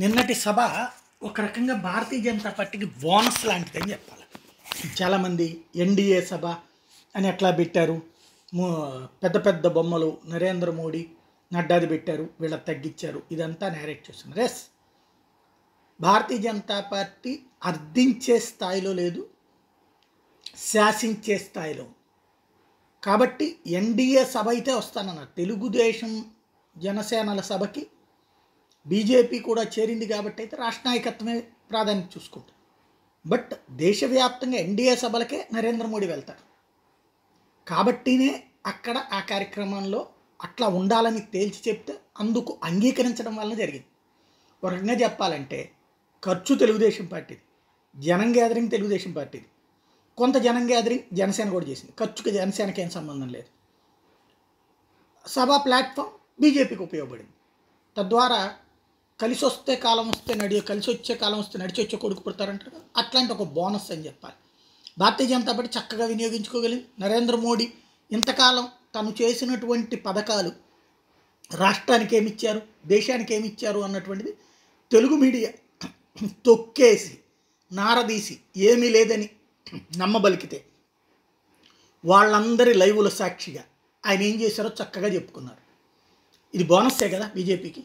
నిన్నటి సభ ఒక రకంగా భారతీయ జనతా పార్టీకి బోనస్ లాంటిదని చెప్పాలి. చాలామంది ఎన్డీఏ సభ అని ఎట్లా పెట్టారు, పెద్ద పెద్ద బొమ్మలు నరేంద్ర మోడీ నడ్డాది పెట్టారు, వీళ్ళ తగ్గించారు, ఇదంతా నేరేట్ చేస్తున్నారు. ఎస్, భారతీయ జనతా పార్టీ అర్థించే స్థాయిలో లేదు, శాసించే స్థాయిలో. కాబట్టి ఎన్డీఏ సభ అయితే వస్తానన్నారు. తెలుగుదేశం జనసేనల సభకి బీజేపీ కూడా చేరింది కాబట్టి అయితే రాష్ట్ర నాయకత్వమే ప్రాధాన్యత చూసుకుంటుంది. బట్ దేశవ్యాప్తంగా ఎన్డీఏ సభలకే నరేంద్ర మోడీ వెళ్తారు కాబట్టినే అక్కడ ఆ కార్యక్రమంలో అట్లా ఉండాలని తేల్చి చెప్తే అందుకు అంగీకరించడం వల్ల జరిగింది. ఒక రకంగా చెప్పాలంటే ఖర్చు తెలుగుదేశం పార్టీది, జనం గ్యాదరింగ్ తెలుగుదేశం పార్టీది, కొంత జనం గ్యాదరింగ్ జనసేన కూడా చేసింది. ఖర్చుకి జనసేనకి ఏం సంబంధం లేదు. సభా ప్లాట్ఫామ్ బీజేపీకి ఉపయోగపడింది. తద్వారా కలిసి వస్తే కాలం వస్తే కలిసి వచ్చే కాలం వస్తే నడిచి వచ్చే కొడుకు పుడతారంటారు కదా, అట్లాంటి ఒక బోనస్ అని చెప్పాలి. భారతీయ జనతా పార్టీ చక్కగా వినియోగించుకోగలిగింది. నరేంద్ర మోడీ ఇంతకాలం తను చేసినటువంటి పథకాలు రాష్ట్రానికి ఏమిచ్చారు, దేశానికి ఏమిచ్చారు అన్నటువంటిది తెలుగు మీడియా తొక్కేసి నారదీసి ఏమీ లేదని నమ్మబలికితే వాళ్ళందరి లైవుల సాక్షిగా ఆయన ఏం చేశారో చక్కగా చెప్పుకున్నారు. ఇది బోనస్సే కదా బీజేపీకి.